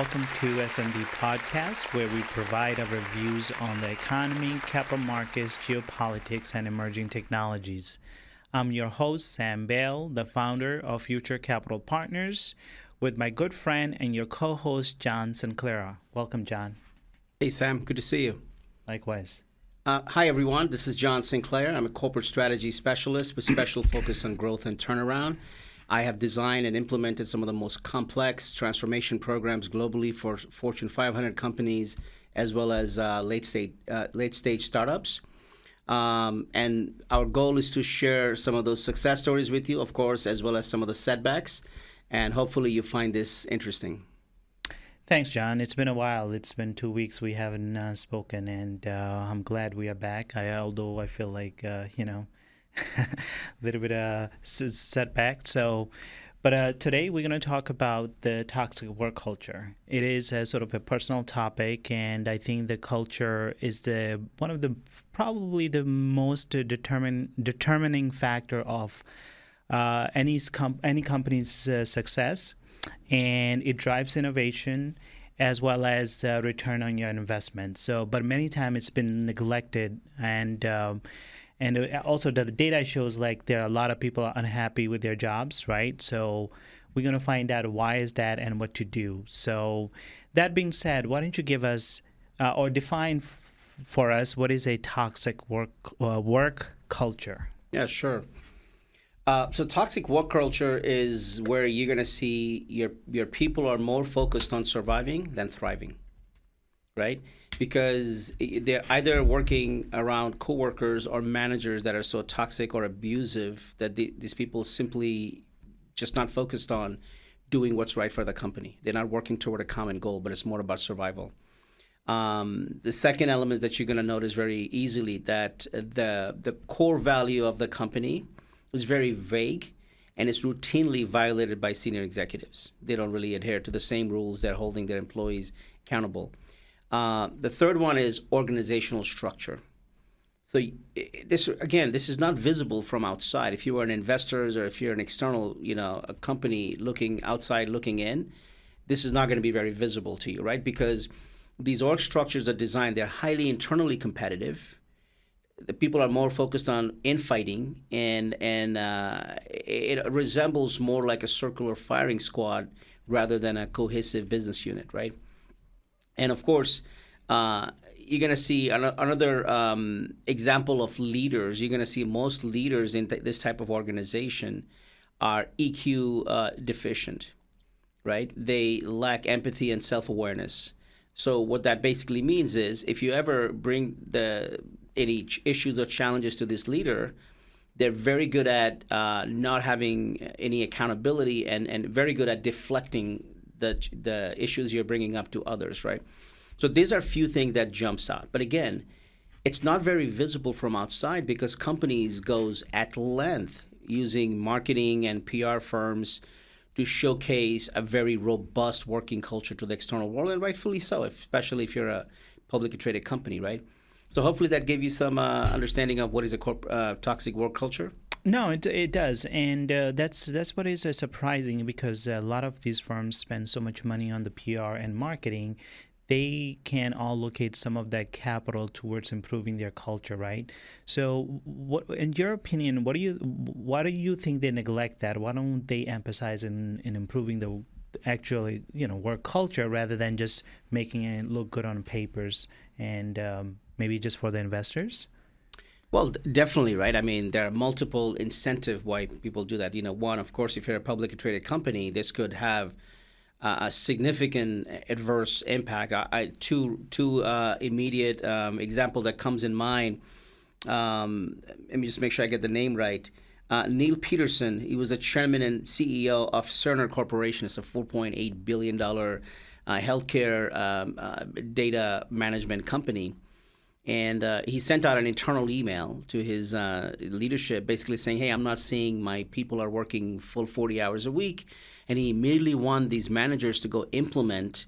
Welcome to SMD Podcast, where we provide our views on the economy, capital markets, geopolitics, and emerging technologies. I'm your host, Sam Bale, the founder of Future Capital Partners, with my good friend and your co-host, John Sinclair. Welcome, John. Hey, Sam. Good to see you. Likewise. Hi, everyone. This is John Sinclair. I'm a corporate strategy specialist with special focus on growth and turnaround. I have designed and implemented some of the most complex transformation programs globally for Fortune 500 companies, as well as late stage startups. And our goal is to share some of those success stories with you, of course, as well as some of the setbacks. And hopefully you find this interesting. Thanks, John. It's been a while. It's been 2 weeks we haven't spoken, and I'm glad we are back. Although I feel like, a little bit setback. But today we're going to talk about the toxic work culture. It is a sort of a personal topic, and I think the culture is one of the probably the most determining factor of any company's success, and it drives innovation as well as return on your investment. But many times it's been neglected, and also the data shows like there are a lot of people are unhappy with their jobs, right? So we're going to find out why is that and what to do. So that being said, why don't you give us or define for us what is a toxic work culture? Yeah, sure. So toxic work culture is where you're going to see your people are more focused on surviving than thriving, right? Because they're either working around coworkers or managers that are so toxic or abusive that these people simply just not focused on doing what's right for the company. They're not working toward a common goal, but it's more about survival. The second element that you're going to notice very easily that the core value of the company is very vague and it's routinely violated by senior executives. They don't really adhere to the same rules. They're holding their employees accountable. The third one is organizational structure. So this is not visible from outside. If you are an investor or if you're an external, a company looking outside, looking in, this is not going to be very visible to you, right? Because these org structures are designed, they're highly internally competitive. The people are more focused on infighting, and it resembles more like a circular firing squad rather than a cohesive business unit, right? And of course, you're going to see another example of leaders. You're going to see most leaders in this type of organization are EQ deficient, right? They lack empathy and self-awareness. So what that basically means is if you ever bring any issues or challenges to this leader, they're very good at not having any accountability and very good at deflecting the issues you're bringing up to others, right? So these are a few things that jumps out. But again, it's not very visible from outside because companies goes at length using marketing and PR firms to showcase a very robust working culture to the external world, and rightfully so, especially if you're a publicly traded company, right? So hopefully that gave you some understanding of what is a toxic work culture. No, it does, and that's what is surprising because a lot of these firms spend so much money on the PR and marketing. They can allocate some of that capital towards improving their culture, right? So, what, in your opinion, why do you think they neglect that? Why don't they emphasize in improving the actually work culture rather than just making it look good on papers and maybe just for the investors? Well, definitely, right? I mean, there are multiple incentives why people do that. One, of course, if you're a publicly traded company, this could have a significant adverse impact. Two immediate example that comes in mind. Let me just make sure I get the name right. Neil Peterson, he was the chairman and CEO of Cerner Corporation. It's a $4.8 billion healthcare data management company. And he sent out an internal email to his leadership basically saying, hey, I'm not seeing my people are working full 40 hours a week. And he immediately wanted these managers to go implement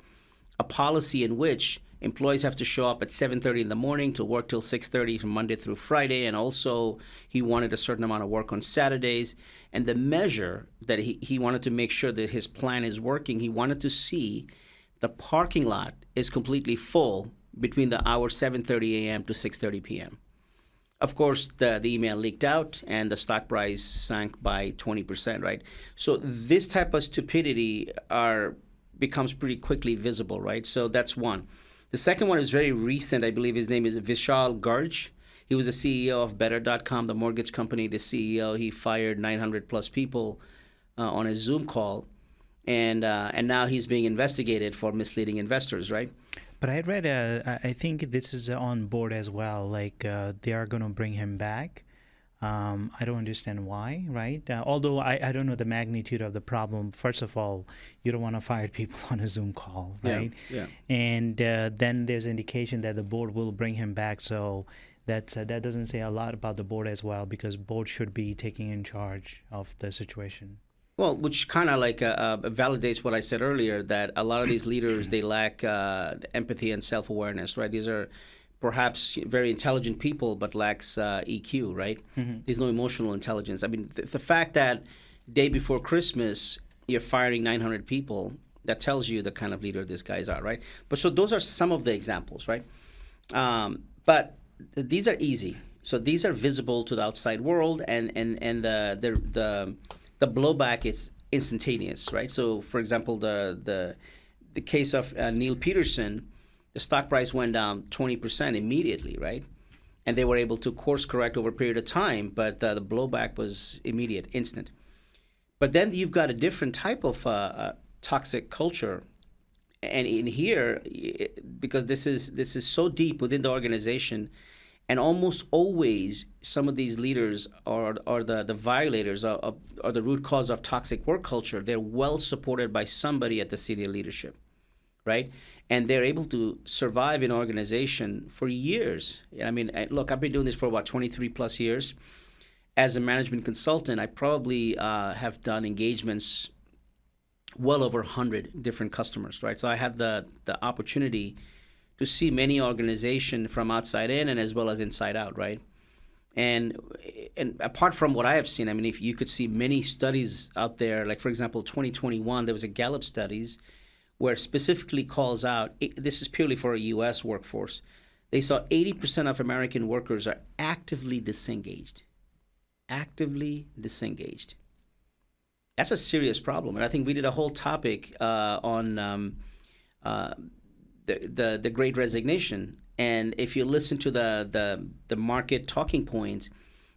a policy in which employees have to show up at 7:30 in the morning to work till 6:30 from Monday through Friday. And also he wanted a certain amount of work on Saturdays. And the measure that he wanted to make sure that his plan is working, he wanted to see the parking lot is completely full between the hour 7:30 a.m. to 6:30 p.m. Of course, the email leaked out and the stock price sank by 20%, right? So this type of stupidity becomes pretty quickly visible, right? So that's one. The second one is very recent. I believe his name is Vishal Garg. He was the CEO of Bettercom, the mortgage company. The CEO, he fired 900 plus people on a Zoom call, and now he's being investigated for misleading investors, right? But I read, I think this is on board as well. Like they are going to bring him back. I don't understand why, right? Although I don't know the magnitude of the problem. First of all, you don't want to fire people on a Zoom call, right? Yeah. And then there's indication that the board will bring him back. So that doesn't say a lot about the board as well, because board should be taking in charge of the situation. Well, which kind of like validates what I said earlier, that a lot of these leaders, they lack empathy and self-awareness, right? These are perhaps very intelligent people, but lacks EQ, right? There's no emotional intelligence. I mean, the fact that day before Christmas, you're firing 900 people, that tells you the kind of leader these guys are, right? But so those are some of the examples, right? But these are easy. So these are visible to the outside world, and the blowback is instantaneous, right? So, for example, the case of Neil Peterson, the stock price went down 20% immediately, right? And they were able to course correct over a period of time, but the blowback was immediate, instant. But then you've got a different type of toxic culture, and in here, because this is so deep within the organization. And almost always, some of these leaders are the violators, are the root cause of toxic work culture. They're well supported by somebody at the senior leadership, right? And they're able to survive in organization for years. I mean, look, I've been doing this for about 23 plus years. As a management consultant, I probably have done engagements well over 100 different customers, right? So I have the opportunity to see many organizations from outside in and as well as inside out, right? And apart from what I have seen, I mean, if you could see many studies out there, like for example, 2021, there was a Gallup studies where specifically calls out, this is purely for a U.S. workforce, they saw 80% of American workers are actively disengaged. Actively disengaged. That's a serious problem. And I think we did a whole topic on the Great Resignation, and if you listen to the market talking points,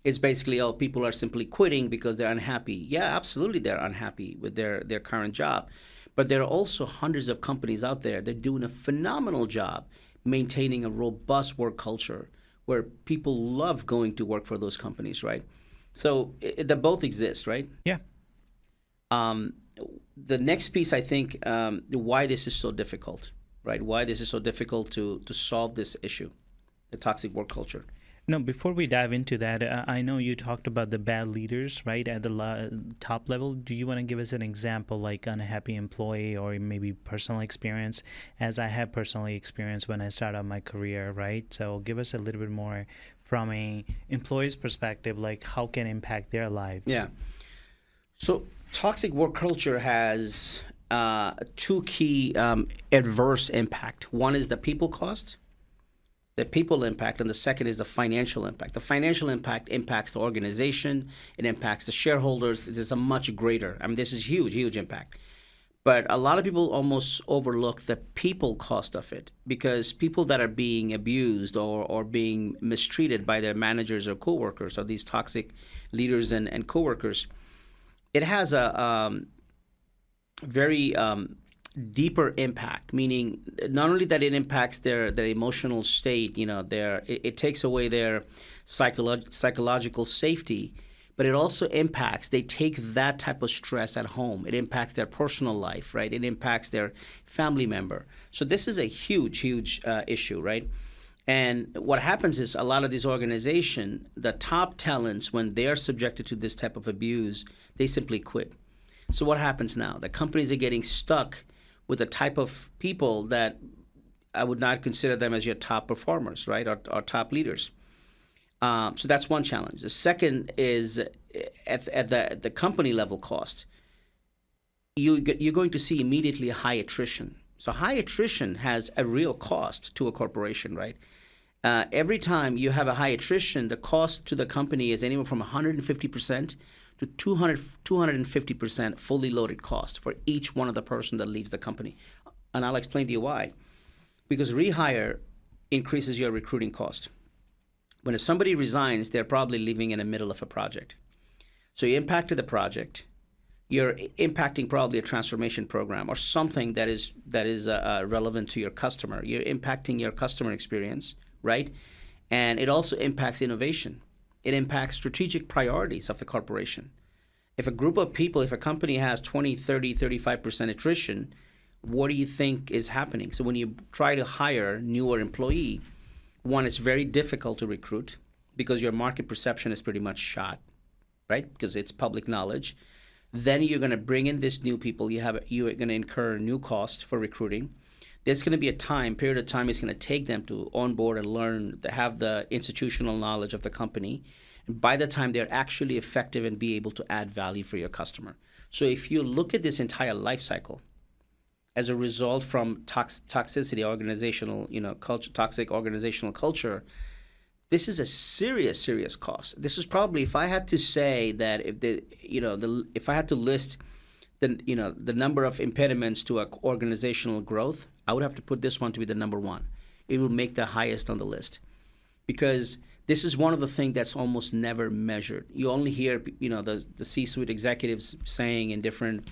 it's basically, oh, people are simply quitting because they're unhappy. Yeah, absolutely, they're unhappy with their current job, but there are also hundreds of companies out there that are doing a phenomenal job maintaining a robust work culture where people love going to work for those companies, right? So they both exist, right? Yeah. The next piece, I think, why this is so difficult. Right? Why this is so difficult to solve this issue, the toxic work culture. No, before we dive into that, I know you talked about the bad leaders, right, at the top level. Do you want to give us an example, like unhappy employee or maybe personal experience, as I have personally experienced when I started my career, right? So give us a little bit more from a employee's perspective, like how can it impact their lives? Yeah. So toxic work culture has two key adverse impact. One is the people cost, the people impact, and the second is the financial impact. The financial impact impacts the organization, it impacts the shareholders. It is a much greater. I mean, this is huge impact. But a lot of people almost overlook the people cost of it, because people that are being abused or being mistreated by their managers or coworkers, or these toxic leaders and coworkers, it has a very deeper impact, meaning not only that it impacts their emotional state, it takes away their psychological safety, but it also impacts, they take that type of stress at home. It impacts their personal life, right? It impacts their family member. So this is a huge issue, right? And what happens is a lot of these organizations, the top talents, when they are subjected to this type of abuse, they simply quit. So what happens now? The companies are getting stuck with a type of people that I would not consider them as your top performers, right, or top leaders. So that's one challenge. The second is at the company level cost. You're going to see immediately a high attrition. So high attrition has a real cost to a corporation, right? Every time you have a high attrition, the cost to the company is anywhere from 150% to 250% fully loaded cost for each one of the person that leaves the company. And I'll explain to you why. Because rehire increases your recruiting cost. When if somebody resigns, they're probably leaving in the middle of a project. So you impacted the project. You're impacting probably a transformation program or something that is relevant to your customer. You're impacting your customer experience, right? And it also impacts innovation. It impacts strategic priorities of the corporation. If a group of people, if a company has 20, 30, 35% attrition, what do you think is happening? So when you try to hire newer employee, one, it's very difficult to recruit because your market perception is pretty much shot, right? Because it's public knowledge. Then you're going to bring in this new people. You're going to incur new cost for recruiting. There's going to be a period of time it's going to take them to onboard and learn, to have the institutional knowledge of the company. And by the time they're actually effective and be able to add value for your customer. So if you look at this entire life cycle, as a result from toxicity, organizational, culture, toxic organizational culture, this is a serious, serious cost. This is probably, if I had to say that, if I had to list the number of impediments to organizational growth, I would have to put this one to be the number one. It would make the highest on the list because this is one of the things that's almost never measured. You only hear, the C-suite executives saying in different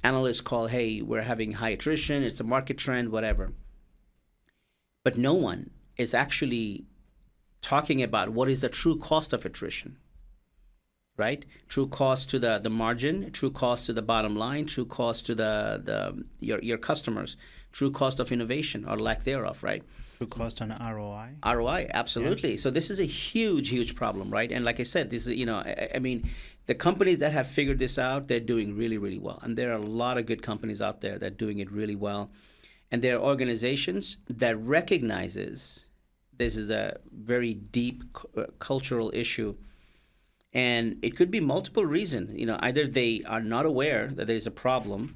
analysts call, hey, we're having high attrition, it's a market trend, whatever. But no one is actually talking about what is the true cost of attrition, right? True cost to the margin, true cost to the bottom line, true cost to your customers, true cost of innovation or lack thereof, right? True cost on ROI. ROI, absolutely. Yeah. So this is a huge, huge problem, right? And like I said, this is, I mean, the companies that have figured this out, they're doing really, really well. And there are a lot of good companies out there that are doing it really well. And there are organizations that recognizes this is a very deep cultural issue. And it could be multiple reasons. Either they are not aware that there's a problem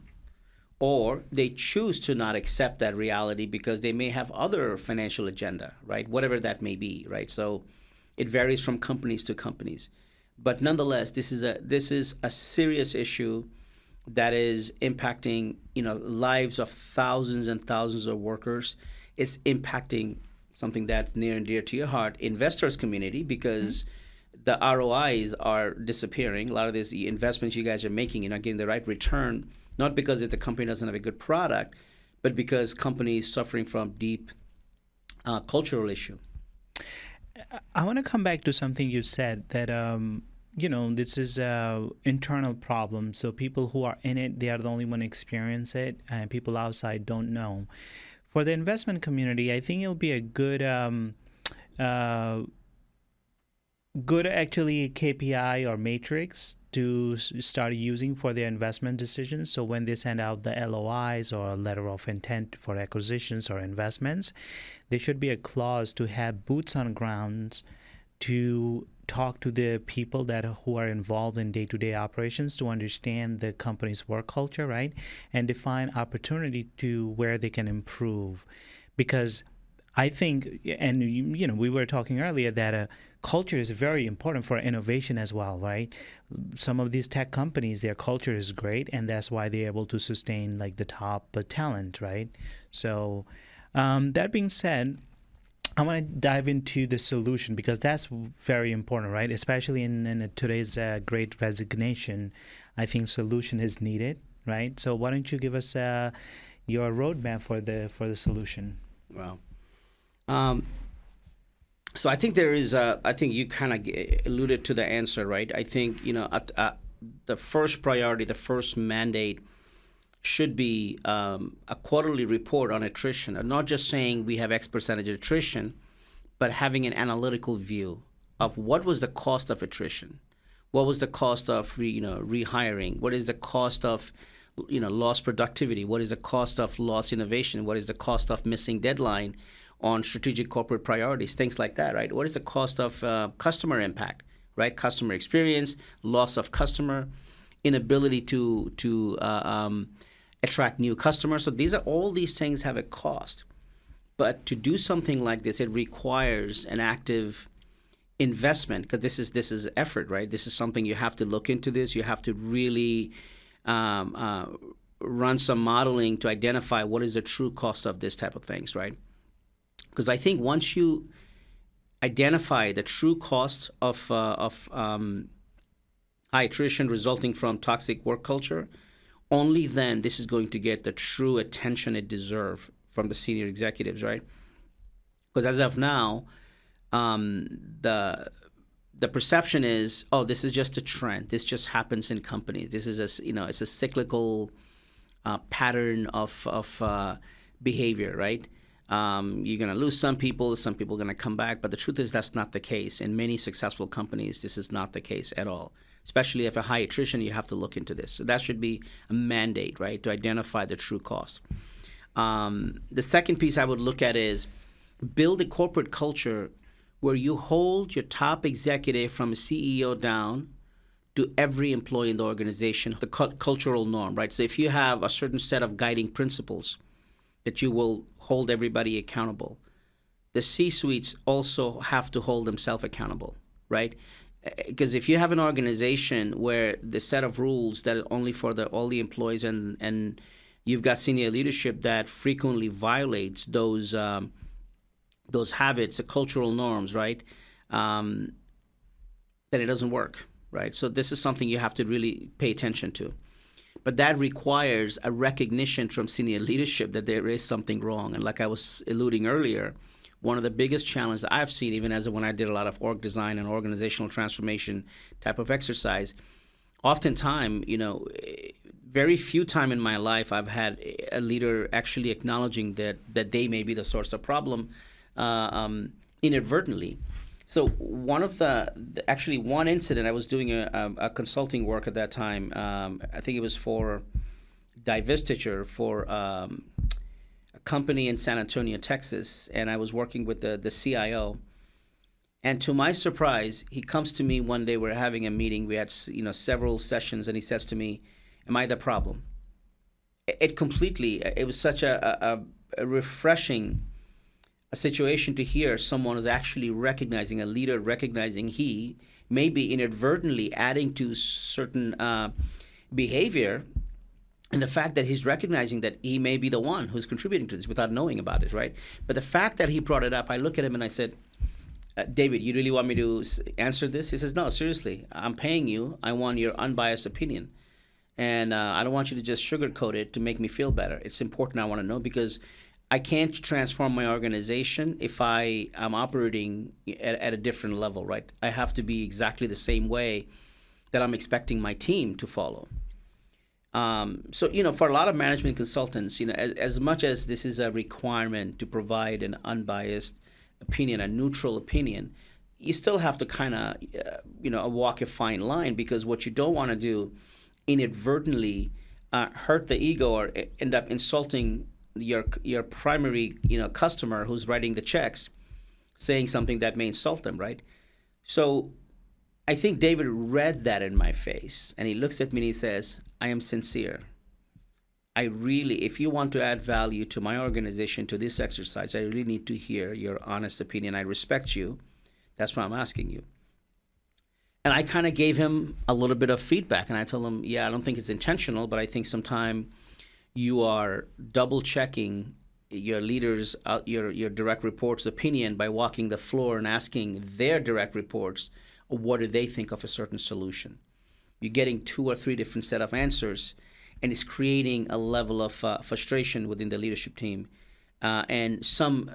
or they choose to not accept that reality because they may have other financial agenda, right? Whatever that may be, right? So it varies from companies to companies. But nonetheless, this is a serious issue that is impacting, lives of thousands and thousands of workers. It's impacting something that's near and dear to your heart, investors community, because the ROIs are disappearing. A lot of the investments you guys are making, you're not getting the right return, not because the company doesn't have a good product, but because companies suffering from deep cultural issue. I want to come back to something you said that this is a internal problem. So people who are in it, they are the only one experience it, and people outside don't know. For the investment community, I think it'll be a good actually KPI or matrix to start using for their investment decisions. So when they send out the LOIs or letter of intent for acquisitions or investments, there should be a clause to have boots on grounds to talk to the people who are involved in day-to-day operations to understand the company's work culture, right? And define opportunity to where they can improve. Because I think, and we were talking earlier that culture is very important for innovation as well, right? Some of these tech companies, their culture is great, and that's why they're able to sustain like the top talent, right? So that being said, I want to dive into the solution because that's very important, right? Especially in today's great resignation, I think solution is needed, right? So why don't you give us your roadmap for the solution? Wow. So I think there is I think you kind of alluded to the answer, right? I think, the first priority, the first mandate should be a quarterly report on attrition, and not just saying we have X percentage of attrition, but having an analytical view of what was the cost of attrition, what was the cost of rehiring, what is the cost of lost productivity, what is the cost of lost innovation, what is the cost of missing deadline on strategic corporate priorities, things like that, right? What is the cost of customer impact, right? Customer experience, loss of customer, inability to attract new customers. So all these things have a cost. But to do something like this, it requires an active investment, because this is effort, right? This is something you have to look into. This you have to really um, uh, run some modeling to identify what is the true cost of this type of things, right? Because I think once you identify the true cost of high attrition resulting from toxic work culture, only then this is going to get the true attention it deserves from the senior executives, right? Because as of now, um, the the perception is, oh, this is just a trend. This just happens in companies. This is it's a cyclical pattern of behavior, right? You're going to lose some people. Some people are going to come back. But the truth is that's not the case. In many successful companies, this is not the case at all. Especially if a high attrition, you have to look into this. So that should be a mandate, right, to identify the true cost. The second piece I would look at is build a corporate culture where you hold your top executive from a CEO down to every employee in the organization, the cultural norm, right? So if you have a certain set of guiding principles that you will hold everybody accountable, the C-suites also have to hold themselves accountable, right? Because if you have an organization where the set of rules that are only for all the employees, and you've got senior leadership that frequently violates those habits, the cultural norms, right? Then it doesn't work, right? So this is something you have to really pay attention to. But that requires a recognition from senior leadership that there is something wrong. And like I was alluding earlier, one of the biggest challenges I've seen, even as when I did a lot of org design and organizational transformation type of exercise, oftentimes, very few time in my life I've had a leader actually acknowledging that they may be the source of problem inadvertently. So one of actually one incident, I was doing a consulting work at that time. I think it was for divestiture for a company in San Antonio, Texas, and I was working with the CIO. And to my surprise, he comes to me one day. We're having a meeting. We had several sessions, and he says to me, "Am I the problem?" It was such a refreshing a situation to hear someone is actually recognizing, a leader recognizing he may be inadvertently adding to certain behavior, and the fact that he's recognizing that he may be the one who's contributing to this without knowing about it, right? But the fact that he brought it up, I look at him and I said, David, you really want me to answer this? He says, no, seriously, I'm paying you. I want your unbiased opinion. And I don't want you to just sugarcoat it to make me feel better. It's important. I want to know, because I can't transform my organization if I am operating at a different level, right? I have to be exactly the same way that I'm expecting my team to follow. So for a lot of management consultants, as much as this is a requirement to provide an unbiased opinion, a neutral opinion, you still have to kind of, walk a fine line, because what you don't want to do inadvertently hurt the ego or end up insulting your primary customer who's writing the checks, saying something that may insult them, right? So I think David read that in my face, and he looks at me and he says, I am sincere. If you want to add value to my organization, to this exercise, I really need to hear your honest opinion. I respect you. That's why I'm asking you. And I kind of gave him a little bit of feedback, and I told him, yeah, I don't think it's intentional, but I think sometimes you are double checking your leaders, your direct reports' opinion by walking the floor and asking their direct reports what do they think of a certain solution. You're getting 2 or 3 different set of answers, and it's creating a level of frustration within the leadership team, and some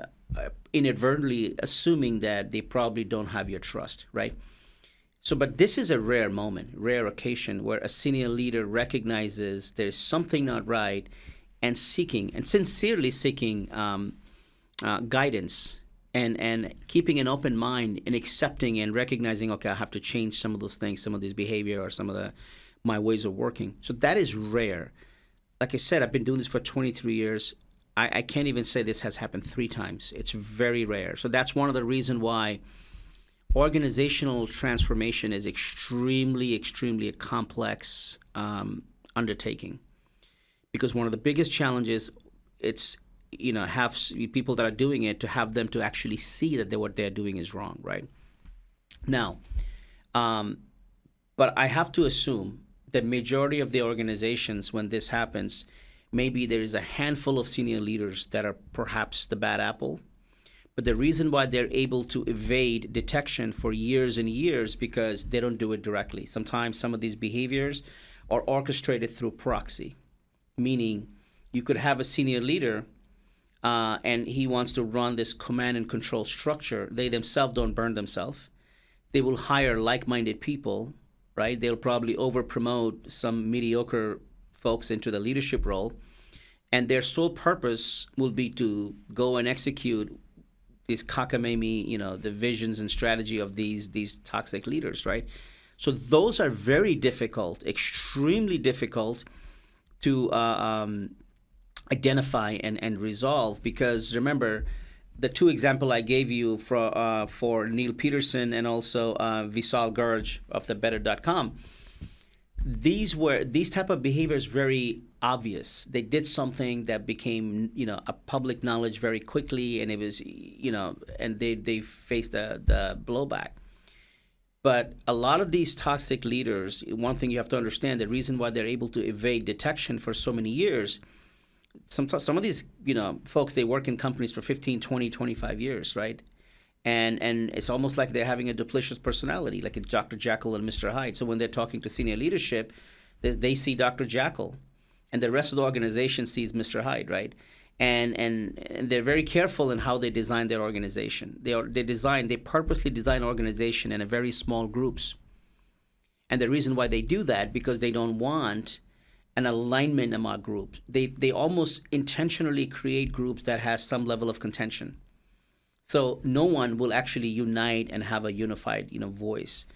inadvertently assuming that they probably don't have your trust, right? So, but this is a rare moment, rare occasion where a senior leader recognizes there's something not right, and sincerely seeking guidance, and keeping an open mind and accepting and recognizing, okay, I have to change some of those things, some of this behavior, or some of my ways of working. So that is rare. Like I said, I've been doing this for 23 years. I can't even say this has happened 3 times. It's very rare. So that's one of the reasons why organizational transformation is extremely, extremely a complex undertaking, because one of the biggest challenges, it's have people that are doing it, to have them to actually see that what they're doing is wrong, right? Now, um, but I have to assume the majority of the organizations, when this happens, maybe there is a handful of senior leaders that are perhaps the bad apple. But the reason why they're able to evade detection for years and years, because they don't do it directly. Sometimes some of these behaviors are orchestrated through proxy, meaning you could have a senior leader and he wants to run this command and control structure. They themselves don't burn themselves. They will hire like-minded people, right? They'll probably over-promote some mediocre folks into the leadership role, and their sole purpose will be to go and execute these cockamamie, the visions and strategy of these toxic leaders, right? So those are very difficult, extremely difficult to identify and resolve, because remember, the two example I gave you for Neil Peterson and also Vishal Garg of the Bettercom, these type of behaviors very obvious. They did something that became a public knowledge very quickly, and it was and they faced the blowback. But a lot of these toxic leaders, one thing you have to understand, the reason why they're able to evade detection for so many years, some of these folks, they work in companies for 15, 20, 25 years, right? And it's almost like they're having a duplicitous personality, like a Dr. Jekyll and Mr. Hyde. So when they're talking to senior leadership, they see Dr. Jekyll, and the rest of the organization sees Mr. Hyde, right? And they're very careful in how they design their organization. They purposely design organization in a very small groups. And the reason why they do that, because they don't want an alignment among groups. They almost intentionally create groups that has some level of contention. So no one will actually unite and have a unified, voice,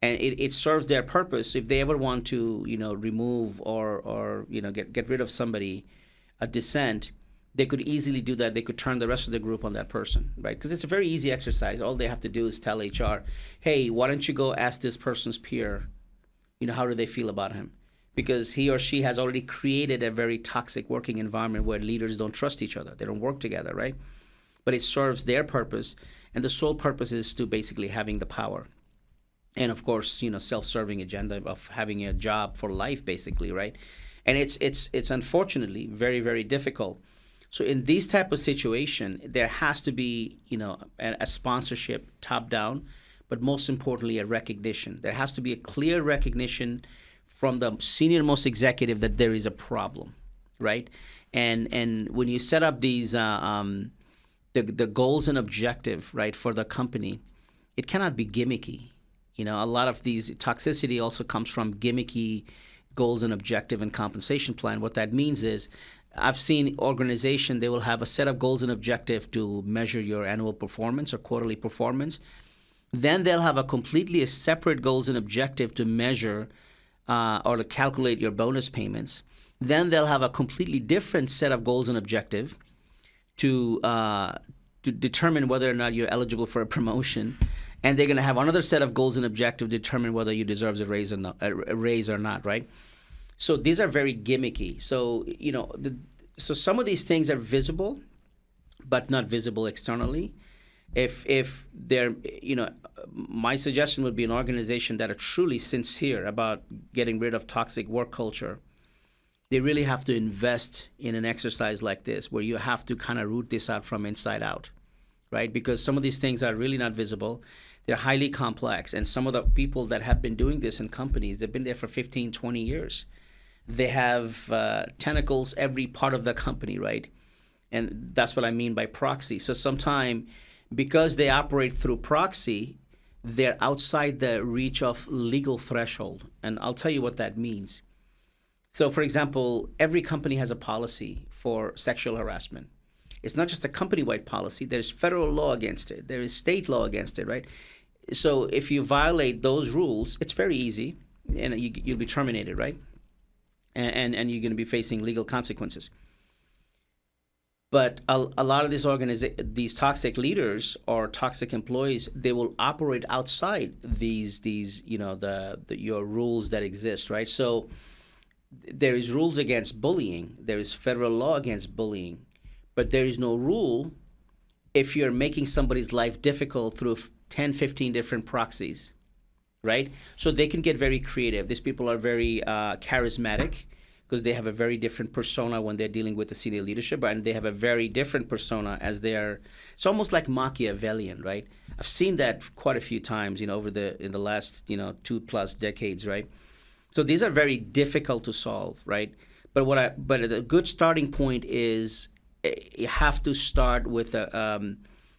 and it serves their purpose. If they ever want to, remove or get rid of somebody, a dissent, they could easily do that. They could turn the rest of the group on that person, right? Because it's a very easy exercise. All they have to do is tell HR, hey, why don't you go ask this person's peer, how do they feel about him? Because he or she has already created a very toxic working environment where leaders don't trust each other. They don't work together, right? But it serves their purpose, and the sole purpose is to basically having the power. And of course, self-serving agenda of having a job for life, basically, right? And it's unfortunately very, very difficult. So in these type of situation, there has to be, a sponsorship top down, but most importantly, a recognition. There has to be a clear recognition from the senior most executive that there is a problem, right? And when you set up these the goals and objective, right, for the company, it cannot be gimmicky. A lot of these toxicity also comes from gimmicky goals and objective and compensation plan. What that means is, I've seen organization, they will have a set of goals and objective to measure your annual performance or quarterly performance. Then they'll have a completely separate goals and objective to measure or to calculate your bonus payments. Then they'll have a completely different set of goals and objective to determine whether or not you're eligible for a promotion, and they're going to have another set of goals and objective to determine whether you deserve a raise or not, right? So these are very gimmicky. So so some of these things are visible, but not visible externally. If they're my suggestion would be an organization that are truly sincere about getting rid of toxic work culture. They really have to invest in an exercise like this, where you have to kind of root this out from inside out, right? Because some of these things are really not visible. They're highly complex. And some of the people that have been doing this in companies, they've been there for 15, 20 years. They have tentacles every part of the company, right? And that's what I mean by proxy. So sometimes, because they operate through proxy, they're outside the reach of legal threshold. And I'll tell you what that means. So, for example, every company has a policy for sexual harassment. It's not just a company-wide policy. There's federal law against it. There is state law against it, right? So if you violate those rules, it's very easy, and you'll be terminated, right? And you're going to be facing legal consequences. But a lot of these toxic leaders or toxic employees, they will operate outside these your rules that exist, right? So there is rules against bullying. There is federal law against bullying, but there is no rule if you're making somebody's life difficult through 10, 15 different proxies, right? So they can get very creative. These people are very charismatic because they have a very different persona when they're dealing with the senior leadership, and they have a very different persona as they are. It's almost like Machiavellian, right? I've seen that quite a few times, over in the last 2+ decades, right? So these are very difficult to solve, right? But a good starting point is you have to start with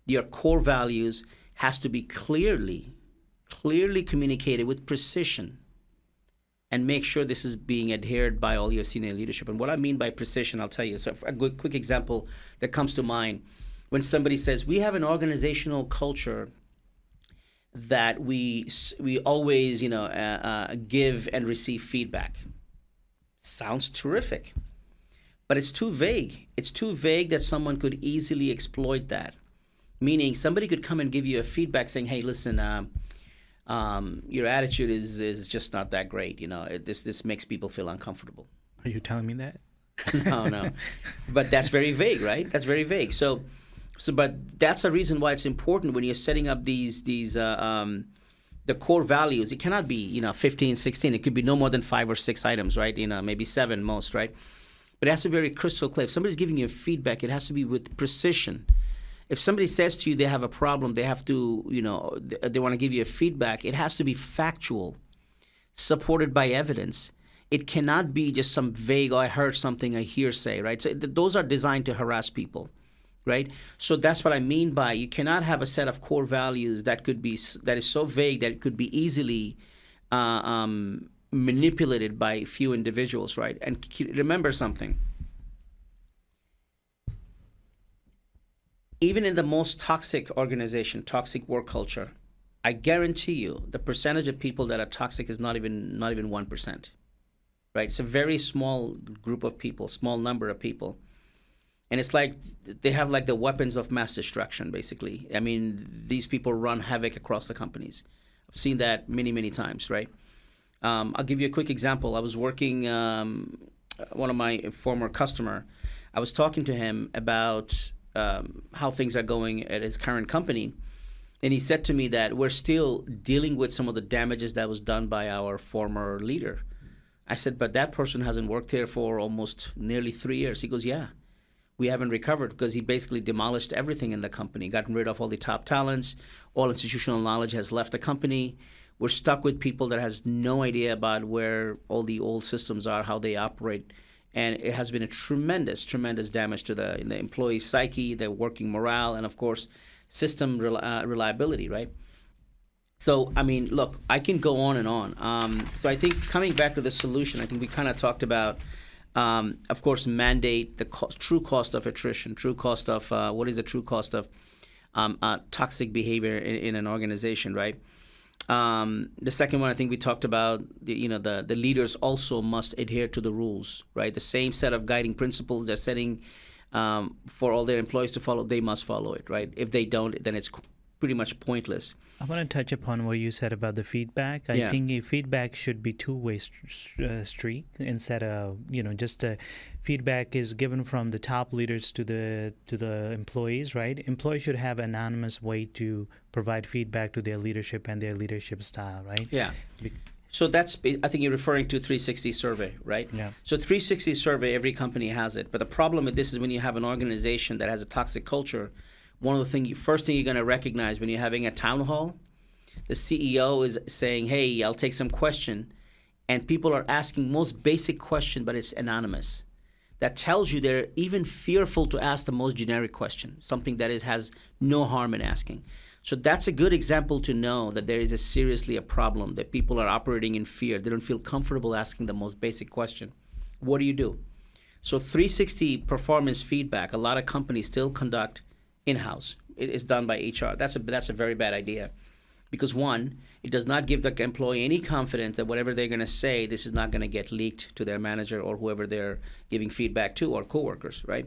your core values has to be clearly communicated with precision, and make sure this is being adhered by all your senior leadership. And what I mean by precision, I'll tell you. So a quick example that comes to mind, when somebody says, we have an organizational culture that we always give and receive feedback. Sounds terrific, but it's too vague. It's too vague that someone could easily exploit that. Meaning somebody could come and give you a feedback saying, hey, listen, your attitude is just not that great. This makes people feel uncomfortable. Are you telling me that? No. But that's very vague, right? That's very vague. But that's the reason why it's important when you're setting up these the core values. It cannot be 15, 16. It could be no more than 5 or 6 items, right? Maybe 7 most, right? But it has to be very crystal clear. If somebody's giving you feedback, it has to be with precision. If somebody says to you they have a problem, they have to, they want to give you a feedback, it has to be factual, supported by evidence. It cannot be just some vague, I heard something, a hearsay, right? So those are designed to harass people, right? So that's what I mean by you cannot have a set of core values that is so vague that it could be easily manipulated by few individuals, right? And remember something. Even in the most toxic organization, toxic work culture, I guarantee you the percentage of people that are toxic is not even 1%, right? It's a very small group of people, small number of people. And it's like they have like the weapons of mass destruction, basically. I mean, these people run havoc across the companies. I've seen that many, many times, right? I'll give you a quick example. I was working, one of my former customer, I was talking to him about how things are going at his current company. And he said to me that we're still dealing with some of the damages that was done by our former leader. I said, but that person hasn't worked here for almost nearly 3 years. He goes, yeah, we haven't recovered because he basically demolished everything in the company, gotten rid of all the top talents, all institutional knowledge has left the company. We're stuck with people that has no idea about where all the old systems are, how they operate. And it has been a tremendous damage to the employee psyche, their working morale, and of course, system reliability, right? So, I mean, look, I can go on and on. So I think coming back to the solution, I think we kind of talked about, of course, mandate the true cost of attrition, true cost of what is the true cost of toxic behavior in an organization, right? The second one, I think we talked about, the leaders also must adhere to the rules, right? The same set of guiding principles they're setting for all their employees to follow, they must follow it, right? If they don't, then it's pretty much pointless. I want to touch upon what you said about the feedback. I think feedback should be two-way street instead of just feedback is given from the top leaders to the employees, right? Employees should have an anonymous way to provide feedback to their leadership and their leadership style, right? Yeah. So that's, I think you're referring to 360 survey, right? Yeah. So 360 survey, every company has it, but the problem with this is when you have an organization that has a toxic culture. One of the first thing you're going to recognize when you're having a town hall, the CEO is saying, hey, I'll take some question, and people are asking most basic question, but it's anonymous. That tells you they're even fearful to ask the most generic question, something that has no harm in asking. So that's a good example to know that there is seriously a problem, that people are operating in fear. They don't feel comfortable asking the most basic question. What do you do? So 360 performance feedback, a lot of companies still conduct in-house. It is done by HR. That's a very bad idea, because one, it does not give the employee any confidence that whatever they're going to say, this is not going to get leaked to their manager or whoever they're giving feedback to, or coworkers, right?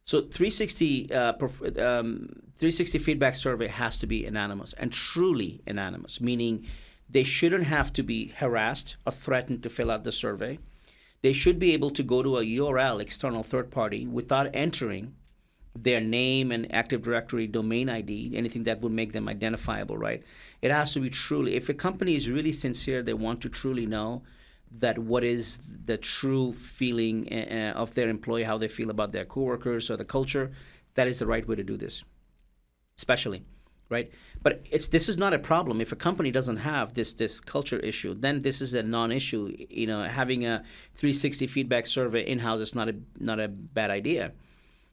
So 360 feedback survey has to be anonymous, and truly anonymous, meaning they shouldn't have to be harassed or threatened to fill out the survey. they should be able to go to a URL, external third party, without entering their name and Active Directory domain ID, anything that would make them identifiable, right? It has to be truly, if a company is really sincere, they want to truly know that what is the true feeling of their employee, how they feel about their coworkers or the culture, that is the right way to do this, especially, right? But this is not a problem. If a company doesn't have this culture issue, then this is a non-issue. Having a 360 feedback survey in-house is not a bad idea,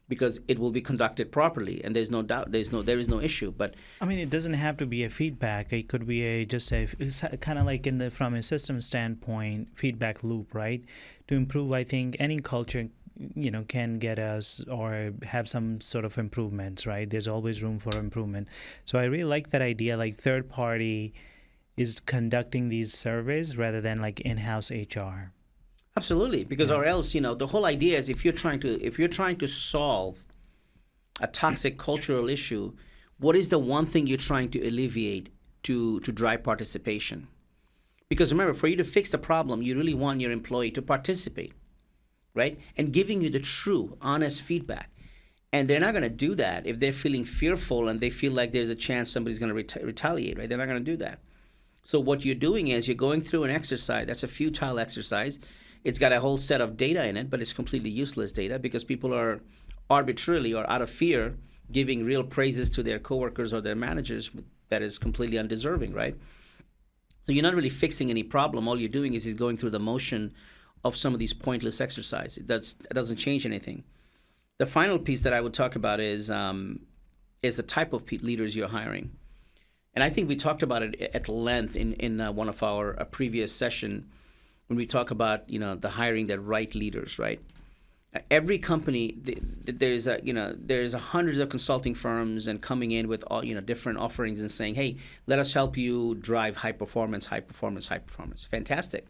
because it will be conducted properly, and there's no doubt, there is no issue. But I mean, it doesn't have to be a feedback. It could be it's kind of like from a system standpoint, feedback loop, right? To improve, I think any culture, can get us or have some sort of improvements, right? There's always room for improvement. So I really like that idea, like third party is conducting these surveys rather than like in-house HR. absolutely, because Yeah. or else, the whole idea is, if you're trying to solve a toxic cultural issue, what is the one thing you're trying to alleviate to drive participation? Because remember, for you to fix the problem, you really want your employee to participate, right? And giving you the true, honest feedback. And they're not going to do that if they're feeling fearful and they feel like there's a chance somebody's going to retaliate, right? They're not going to do that. So what you're doing is you're going through an exercise that's a futile exercise. It's got a whole set of data in it, but it's completely useless data, because people are arbitrarily or out of fear giving real praises to their coworkers or their managers that is completely undeserving, right? So you're not really fixing any problem. All you're doing is going through the motion of some of these pointless exercises. It doesn't change anything. The final piece that I would talk about is the type of leaders you're hiring. And I think we talked about it at length in one of our previous session, when we talk about the hiring the right leaders, right? Every company, there's hundreds of consulting firms and coming in with all different offerings and saying, hey, let us help you drive high performance, high performance, high performance. Fantastic.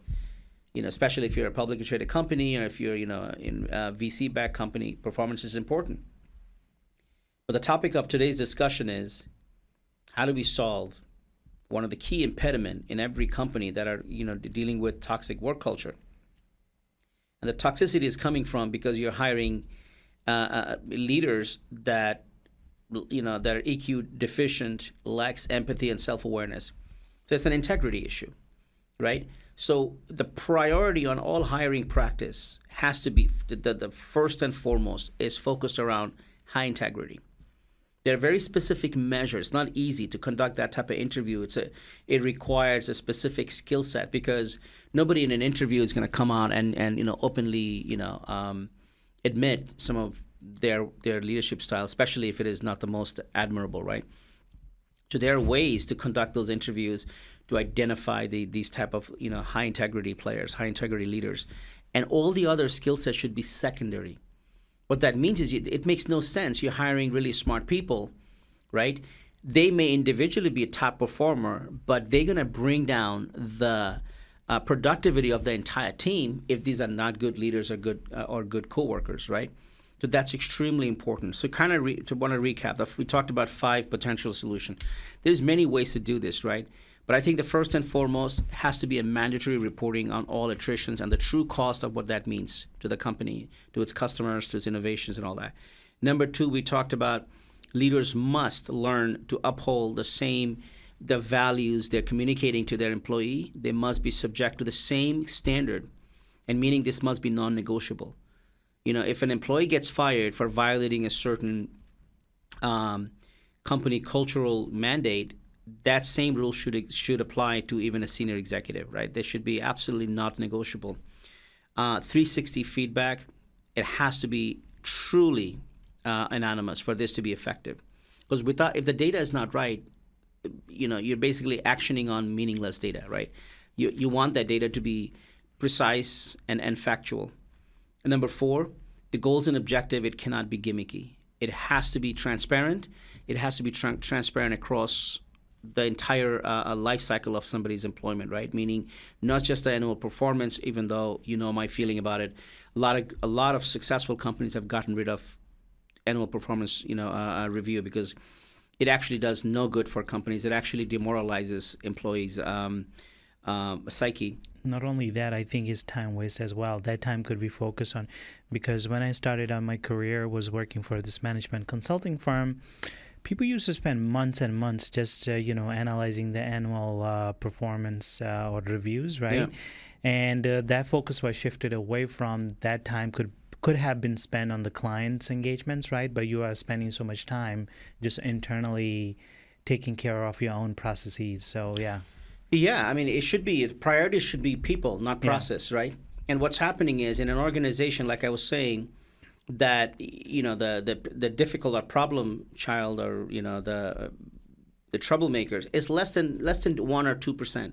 Especially if you're a publicly traded company, or if you're in a VC backed company, performance is important. But the topic of today's discussion is, how do we solve one of the key impediment in every company that are dealing with toxic work culture? And the toxicity is coming from because you're hiring leaders that that are EQ deficient, lacks empathy and self-awareness. So it's an integrity issue, right? So the priority on all hiring practice has to be the first and foremost is focused around high integrity. There are very specific measures. It's not easy to conduct that type of interview. It requires a specific skill set, because nobody in an interview is going to come out and openly admit some of their leadership style, especially if it is not the most admirable, right? So there are ways to conduct those interviews to identify these type of high integrity players, high integrity leaders, and all the other skill sets should be secondary. What that means is it makes no sense. You're hiring really smart people, right? They may individually be a top performer, but they're going to bring down the productivity of the entire team if these are not good leaders or good coworkers, right? So that's extremely important. So kind of want to recap. We talked about 5 potential solutions. There's many ways to do this, right? But I think the first and foremost has to be a mandatory reporting on all attritions and the true cost of what that means to the company, to its customers, to its innovations and all that. Number 2, we talked about leaders must learn to uphold the values they're communicating to their employee. They must be subject to the same standard, and meaning this must be non-negotiable. If an employee gets fired for violating a certain company cultural mandate, that same rule should apply to even a senior executive, right? They should be absolutely not negotiable. 360 feedback, it has to be truly anonymous for this to be effective. Because if the data is not right, you're basically actioning on meaningless data, right? You want that data to be precise and factual. And number 4, the goals and objective, it cannot be gimmicky. It has to be transparent. It has to be transparent across the entire life cycle of somebody's employment, right? Meaning not just the annual performance, even though my feeling about it. A lot of successful companies have gotten rid of annual performance, review, because it actually does no good for companies. It actually demoralizes employees. psyche. Not only that, I think it's time waste as well. That time could be focused on, because when I started on my career, was working for this management consulting firm. People used to spend months and months just analyzing the annual performance or reviews, Yeah. right? And that focus was shifted away from that time could have been spent on the client's engagements, right? But you are spending so much time just internally taking care of your own processes. So yeah, Yeah, I mean, it should be, the priority should be people, not yeah, process, right? And what's happening is in an organization, like I was saying, that the difficult or problem child, or the troublemakers is less than 1 or 2%.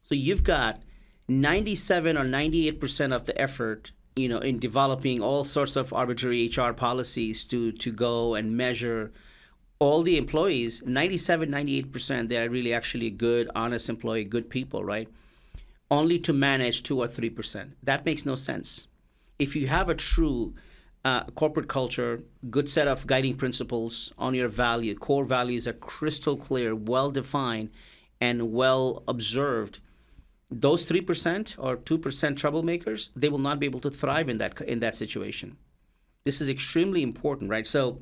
So you've got 97 or 98% of the effort, in developing all sorts of arbitrary HR policies to go and measure all the employees. 97, 98%, they are really actually good, honest employee, good people, right? Only to manage 2 or 3%. That makes no sense. If you have a true corporate culture, good set of guiding principles on your core values are crystal clear, well defined, and well observed, those 3% or 2% troublemakers, they will not be able to thrive in that situation. This is extremely important, right? So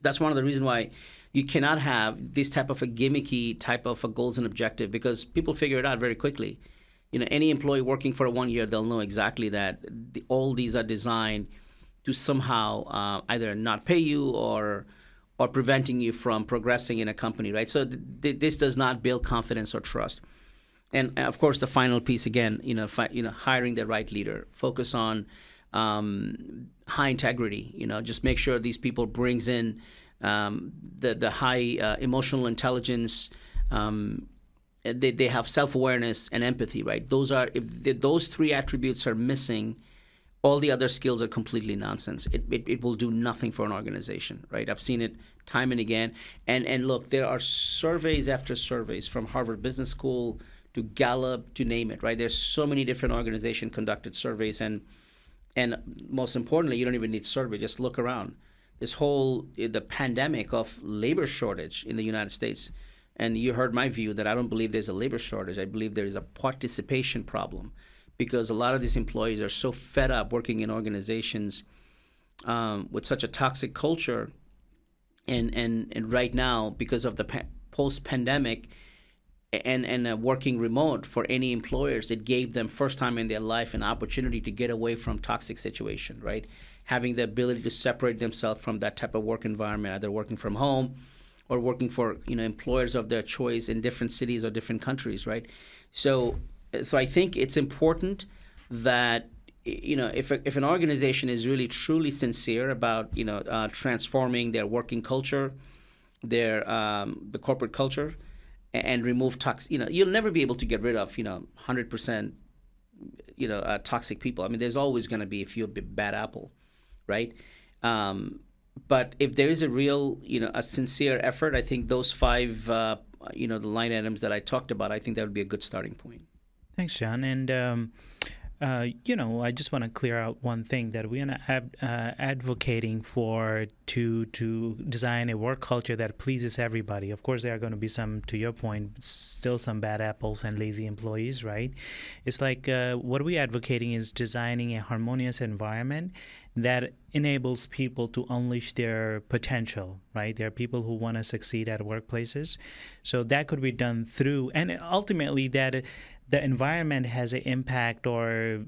that's one of the reasons why you cannot have this type of a gimmicky type of a goals and objective, because people figure it out very quickly. Any employee working for 1 year, they'll know exactly that all these are designed to somehow either not pay you or preventing you from progressing in a company, right? So this does not build confidence or trust. And of course, the final piece again, hiring the right leader. Focus on high integrity. Just make sure these people brings in the high emotional intelligence. They have self-awareness and empathy, right? Those three attributes are missing, all the other skills are completely nonsense. It will do nothing for an organization, right? I've seen it time and again. And look, there are surveys after surveys from Harvard Business School to Gallup, to name it, right? There's so many different organizations conducted surveys, and most importantly, you don't even need survey. Just look around. The pandemic of labor shortage in the United States, and you heard my view that I don't believe there's a labor shortage. I believe there is a participation problem, because a lot of these employees are so fed up working in organizations with such a toxic culture, and right now, because of the post-pandemic and working remote for any employers, it gave them first time in their life an opportunity to get away from toxic situation, right? Having the ability to separate themselves from that type of work environment, either working from home or working for employers of their choice in different cities or different countries, right? So I think it's important that if an organization is really truly sincere about transforming their working culture, the corporate culture, and remove toxic. You'll never be able to get rid of 100% toxic people. I mean, there's always going to be a few bad apple, right? But if there is a real a sincere effort, I think those five the line items that I talked about, I think that would be a good starting point. thanks, John. And I just want to clear out one thing, that we are advocating for to design a work culture that pleases everybody. Of course, there are going to be some, to your point, still some bad apples and lazy employees, right? It's like what we're advocating is designing a harmonious environment that enables people to unleash their potential, right? There are people who want to succeed at workplaces. So that could be done through, and ultimately that the environment has an impact, or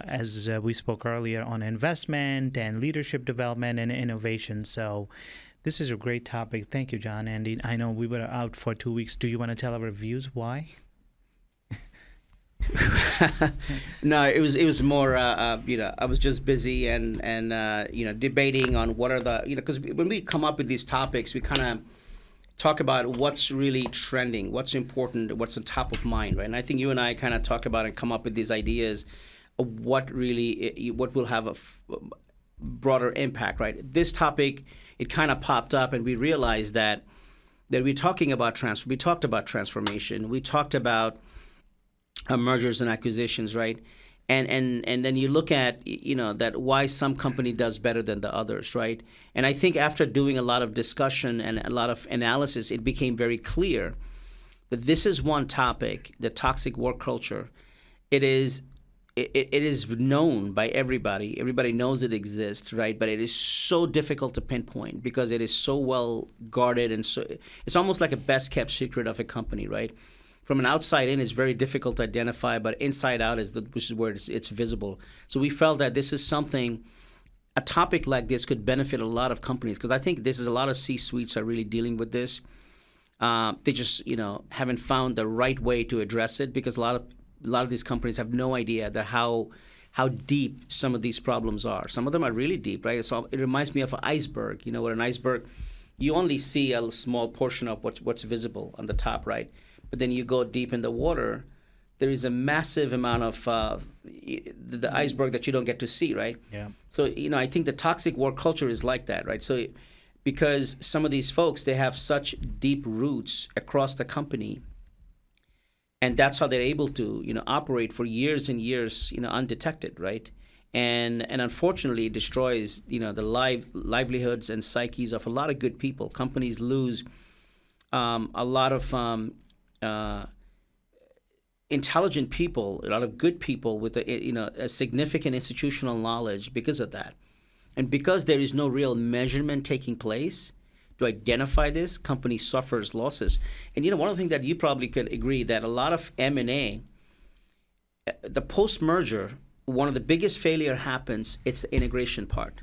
as we spoke earlier, on investment and leadership development and innovation. So this is a great topic. Thank you, John. And I know we were out for 2 weeks. Do you want to tell our views why? No, it was more I was just busy and debating on what are the because when we come up with these topics, we kind of talk about what's really trending, what's important, what's on top of mind, right? And I think you and I kind of talk about and come up with these ideas of what will have a broader impact, right? This topic, it kind of popped up, and we realized that we're talking about we talked about transformation, we talked about mergers and acquisitions, right? And then you look at that why some company does better than the others, right? And I think after doing a lot of discussion and a lot of analysis, it became very clear that this is one topic, the toxic work culture. It is it is known by everybody. Everybody knows it exists, right? But it is so difficult to pinpoint because it is so well guarded, and so it's almost like a best kept secret of a company, right? From an outside in, it's very difficult to identify, but inside out which is where it's visible. So we felt that this is something, a topic like this could benefit a lot of companies, because I think this is a lot of C-suites are really dealing with this. They just haven't found the right way to address it, because a lot of these companies have no idea that how deep some of these problems are. Some of them are really deep, right? So it reminds me of an iceberg. You know, what an iceberg, you only see a small portion of what's visible on the top, right? But then you go deep in the water, there is a massive amount of the iceberg that you don't get to see, right? Yeah. So I think the toxic work culture is like that, right? So because some of these folks, they have such deep roots across the company, and that's how they're able to operate for years and years undetected, right? And unfortunately, it destroys the livelihoods and psyches of a lot of good people. Companies lose a lot of intelligent people, a lot of good people with a significant institutional knowledge because of that. And because there is no real measurement taking place to identify this, company suffers losses. And one of the things that you probably could agree, that a lot of M&A, the post-merger, one of the biggest failure happens, it's the integration part.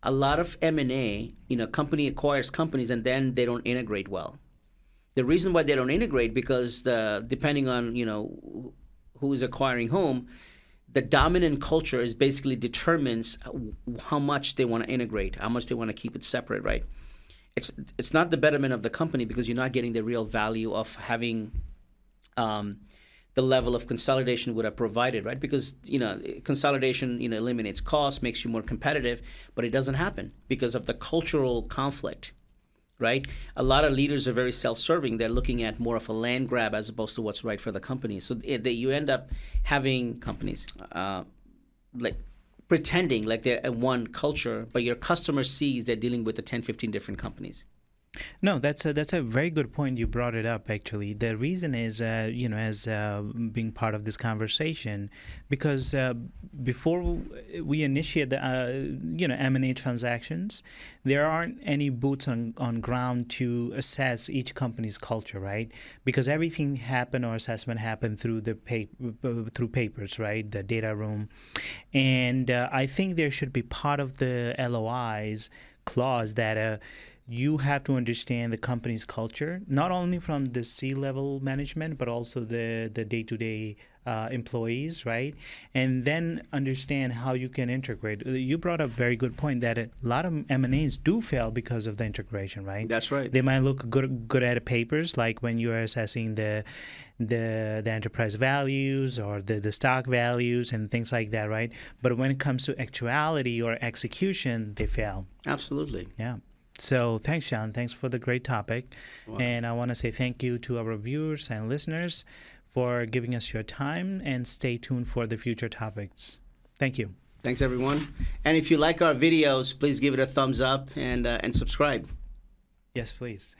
A lot of M&A, company acquires companies and then they don't integrate well. The reason why they don't integrate, because depending on who is acquiring whom, the dominant culture is basically determines how much they want to integrate, how much they want to keep it separate, right? It's not the betterment of the company, because you're not getting the real value of having the level of consolidation would have provided, right? Because consolidation eliminates costs, makes you more competitive, but it doesn't happen because of the cultural conflict, right? A lot of leaders are very self-serving. They're looking at more of a land grab as opposed to what's right for the company. So you end up having companies like pretending like they're one culture, but your customer sees they're dealing with the 10, 15 different companies. No, that's a very good point. You brought it up. Actually, the reason is, as being part of this conversation, because before we initiate the M&A transactions, there aren't any boots on ground to assess each company's culture, right? Because everything happened, or assessment happened through through papers, right? The data room, and I think there should be part of the LOIs clause that. You have to understand the company's culture, not only from the C-level management, but also the day-to-day employees, right? And then understand how you can integrate. You brought up a very good point that a lot of M&As do fail because of the integration, right? That's right. They might look good at papers, like when you are assessing the enterprise values or the stock values and things like that, right? But when it comes to actuality or execution, they fail. Absolutely. Yeah. So thanks, John. Thanks for the great topic. And I want to say thank you to our viewers and listeners for giving us your time, and stay tuned for the future topics. Thank you. Thanks, everyone. And if you like our videos, please give it a thumbs up and subscribe. Yes, please.